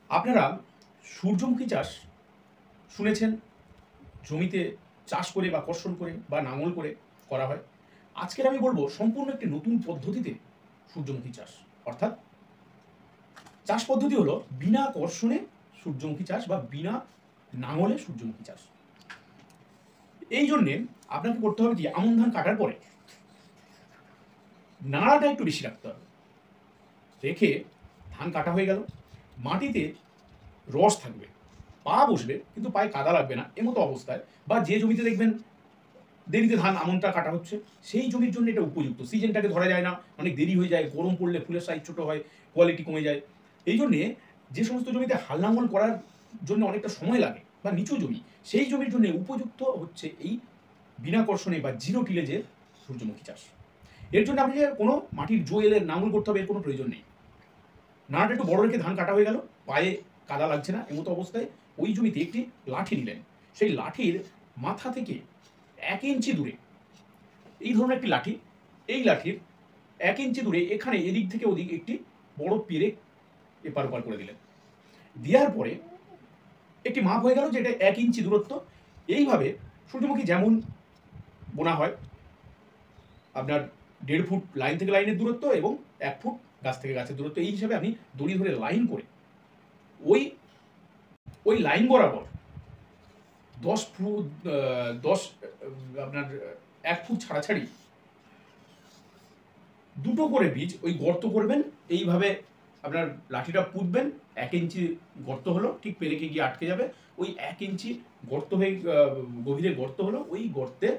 আপনারা সূর্যমুখী চাষ শুনেছেন, জমিতে চাষ করে বা কর্ষণ করে বা নাঙল করে করা হয়। আজকের আমি বলবো সম্পূর্ণ একটি নতুন পদ্ধতিতে সূর্যমুখী চাষ, অর্থাৎ চাষ পদ্ধতি হলো বিনা কর্ষণে সূর্যমুখী চাষ বা বিনা নাঙলে সূর্যমুখী চাষ। এই জন্যে আপনাকে করতে হবে কি, আমন ধান কাটার পরে নাড়াটা একটু বেশি রাখতে হবে। রেখে ধান কাটা হয়ে গেল, মাটিতে রস থাকবে, পা বসবে কিন্তু পায়ে কাদা লাগবে না এমতো অবস্থায়, বা যে জমিতে দেখবেন দেরিতে ধান আমনটা কাটা হচ্ছে সেই জমির জন্য এটা উপযুক্ত। সিজনটাকে ধরা যায় না, অনেক দেরি হয়ে যায়, গরম পড়লে ফুলের সাইজ ছোট হয়, কোয়ালিটি কমে যায়। এই জন্যে যে সমস্ত জমিতে হাল লাঙল করার জন্য অনেকটা সময় লাগে বা নিচু জমি, সেই জমির জন্য উপযুক্ত হচ্ছে এই বিনা কর্ষণে বা জিরো টিলেজের সূর্যমুখী চাষ। এর জন্য আপনাকে কোনো মাটির জোয়েলের নাঙল করতে হবে এর কোনো প্রয়োজন নেই। নাড়াটা একটু বড় রেখে ধান কাটা হয়ে গেল, পায়ে কাদা লাগছে না এমতো অবস্থায় ওই জমিতে একটি লাঠি নিলেন। সেই লাঠির মাথা থেকে 1 ইঞ্চি দূরে এই ধরনের একটি লাঠি, এই লাঠির 1 ইঞ্চি দূরে এখানে এদিক থেকে ওদিক একটি বড় পেরেক এপার ওপার করে দিলেন। দেওয়ার পরে একটি মাপ হয়ে গেল যে এটা 1 ইঞ্চি দূরত্ব। এইভাবে সূর্যমুখী যেমন বোনা হয়, আপনার 1.5 ফুট লাইন থেকে লাইনের দূরত্ব এবং 1 ফুট গাছ থেকে গাছের দূরত্ব, এই হিসাবে আপনি দড়ি ধরে লাইন করে ওই লাইন বরাবর 10 ফুট 10 আপনার 1 ফুট ছাড়াছাড়ি দুটো করে বীজ ওই গর্ত করবেন। এইভাবে আপনার লাঠিটা পুঁতবেন, 1 ইঞ্চি গর্ত হলো, ঠিক পেরেকে গিয়ে আটকে যাবে। ওই 1 ইঞ্চি গর্ত হয়ে গভীরে গর্ত হলো, ওই গর্তে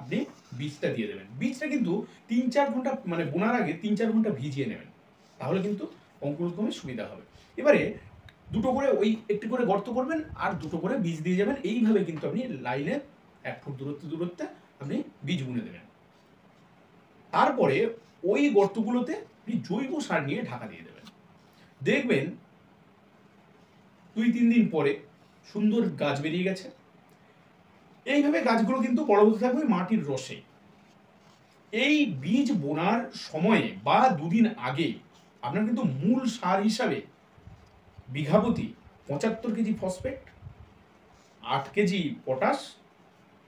আপনি বীজটা দিয়ে দেবেন। বীজটা কিন্তু 3-4 ঘন্টা, মানে বোনার আগে 3-4 ঘন্টা ভিজিয়ে নেবেন, তাহলে কিন্তু অঙ্কুরোদ্গমে সুবিধা হবে। এবারে দুটো করে ওই একটু করে গর্ত করবেন আর দুটো করে বীজ দিয়ে যাবেন। এইভাবে কিন্তু আপনি লাইনে 1 ফুট দূরত্বে আপনি বীজ বুনে দেবেন। তারপরে ওই গর্তগুলোতে আপনি জৈব সার নিয়ে ঢাকা দিয়ে দেবেন। দেখবেন 2-3 দিন পরে সুন্দর গাছ বেরিয়ে গেছে। এইভাবে গাছগুলো কিন্তু বড় হতে থাকবে মাটির রসে। এই বীজ বোনার সময়ে বা 2 দিন আগে আপনার কিন্তু মূল সার হিসাবে বিঘা প্রতি 75 কেজি ফসফেট, 8 কেজি পটাশ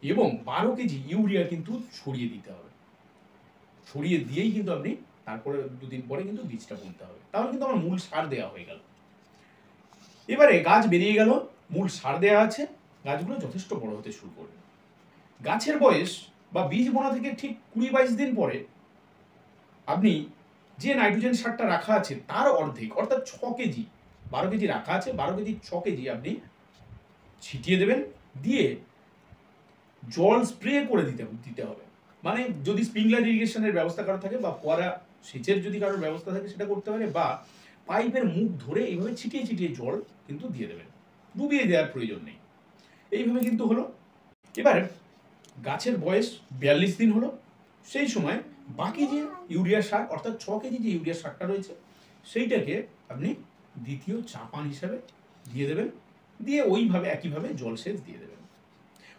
এবং 12 কেজি ইউরিয়া কিন্তু ছড়িয়ে দিতে হবে। ছড়িয়ে দিয়েই কিন্তু আপনি তারপরে 2 দিন পরে কিন্তু বীজটা বুনতে হবে, তাহলে কিন্তু আমার মূল সার দেওয়া হয়ে গেল। এবারে গাছ বেরিয়ে গেল, মূল সার দেওয়া আছে, গাছগুলো যথেষ্ট বড় হতে শুরু করবে। গাছের বয়স বা বীজ বোনা থেকে ঠিক 20-22 দিন পরে আপনি যে নাইট্রোজেন সারটা রাখা আছে তার অর্ধেক, অর্থাৎ 6 কেজি, 12 কেজি রাখা আছে, 12 কেজি 6 কেজি আপনি ছিটিয়ে দেবেন। দিয়ে জল স্প্রে করে দিতে হবে। মানে যদি স্প্রিংলার ইরিগেশনের ব্যবস্থা কারো থাকে বা ফোয়ারা সেচের যদি কারোর ব্যবস্থা থাকে সেটা করতে পারে, বা পাইপের মুখ ধরে এইভাবে ছিটিয়ে ছিটিয়ে জল কিন্তু দিয়ে দেবেন, ডুবিয়ে দেওয়ার প্রয়োজন নেই। এইভাবে কিন্তু হলো। এবার গাছের বয়স 42 দিন হলো, সেই সময় বাকি যে ইউরিয়া সার, অর্থাৎ 6 কেজি যে ইউরিয়া সারটা রয়েছে সেইটাকে আপনি দ্বিতীয় চাপান হিসাবে দিয়ে দেবেন। দিয়ে ওইভাবে একইভাবে জলসেচ দিয়ে দেবেন।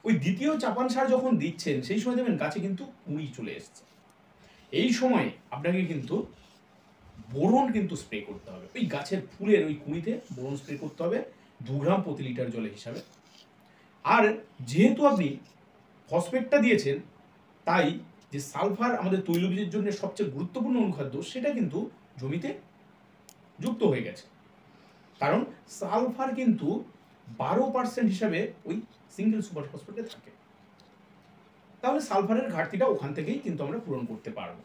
ওই দ্বিতীয় চাপান সার যখন দিচ্ছেন সেই সময় দেখবেন গাছে কিন্তু কুঁড়ি চলে এসছে। এই সময় আপনাকে কিন্তু বোরন কিন্তু স্প্রে করতে হবে। ওই গাছের ফুলের ওই কুঁড়িতে বোরন স্প্রে করতে হবে 2 গ্রাম প্রতি লিটার জলে হিসাবে। আর যেহেতু আপনি ফসফেটটা দিয়েছেন, তাই যে সালফার আমাদের তৈলবীজের জন্য সবচেয়ে গুরুত্বপূর্ণ অনুখাদ্য, সেটা কিন্তু জমিতে যুক্ত হয়ে গেছে। কারণ সালফার কিন্তু 12% হিসাবে ওই সিঙ্গেল সুপার ফসফেটে থাকে। তাহলে সালফারের ঘাটতিটা ওখান থেকেই কিন্তু আমরা পূরণ করতে পারবো।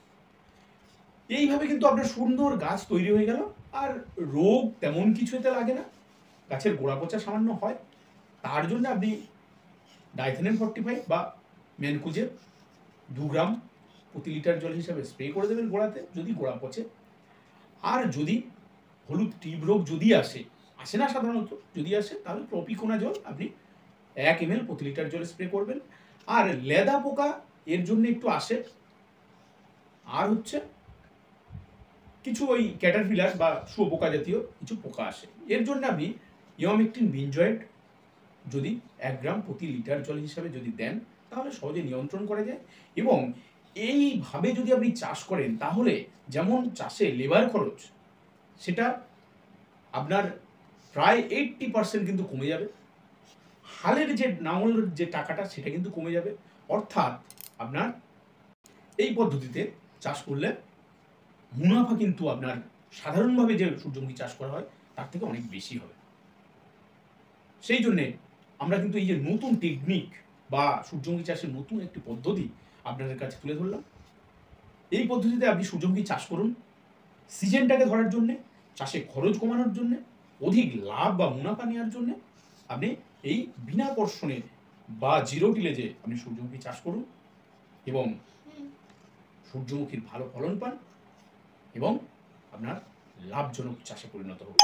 এইভাবে কিন্তু আপনার সুন্দর গাছ তৈরি হয়ে গেল, আর রোগ তেমন কিছু এতে লাগে না। গাছের গোড়া পচা সামান্য হয়, তার জন্য আপনি ডাইথেনেম 45 বা ম্যানকুজেব 2 গ্রাম প্রতি লিটার জল হিসাবে স্প্রে করে দেবেন গোড়াতে যদি গোড়া পচে। আর যদি হলুদ টিপ রোগ যদি আসে না সাধারণত, যদি আসে তাহলে প্রপিকোনা জল আপনি 1 ml প্রতি লিটার জলে স্প্রে করবেন। আর লেদা পোকা এর জন্য একটু আসে, আর হচ্ছে কিছু ওই ক্যাটারপিলার বা শুয়োপোকা জাতীয় কিছু পোকা আসে, এর জন্য আপনি ইমামেকটিন বেনজয়েড যদি 1 গ্রাম প্রতি লিটার জল হিসাবে যদি দেন তাহলে সহজে নিয়ন্ত্রণ করা যায়। এবং এইভাবে যদি আপনি চাষ করেন তাহলে যেমন চাষে লেবার খরচ সেটা আপনার প্রায় 80% কিন্তু কমে যাবে। হালের যে নাঙলের যে টাকাটা সেটা কিন্তু কমে যাবে। অর্থাৎ আপনার এই পদ্ধতিতে চাষ করলে মুনাফা কিন্তু আপনার সাধারণভাবে যে সূর্যমুখী চাষ করা হয় তার থেকে অনেক বেশি হবে। সেই জন্যে আমরা কিন্তু এই যে নতুন টেকনিক বা সূর্যমুখী চাষের নতুন একটি পদ্ধতি আপনাদের কাছে তুলে ধরলাম। এই পদ্ধতিতে আপনি সূর্যমুখী চাষ করুন সিজনটাকে ধরার জন্যে, চাষে খরচ কমানোর জন্যে, অধিক লাভ বা মুনাফা নেওয়ার জন্যে আপনি এই বিনা কর্ষণে বা জিরো টিলেজে আপনি সূর্যমুখী চাষ করুন এবং সূর্যমুখীর ভালো ফলন পান এবং আপনার লাভজনক চাষে পরিণত হবে।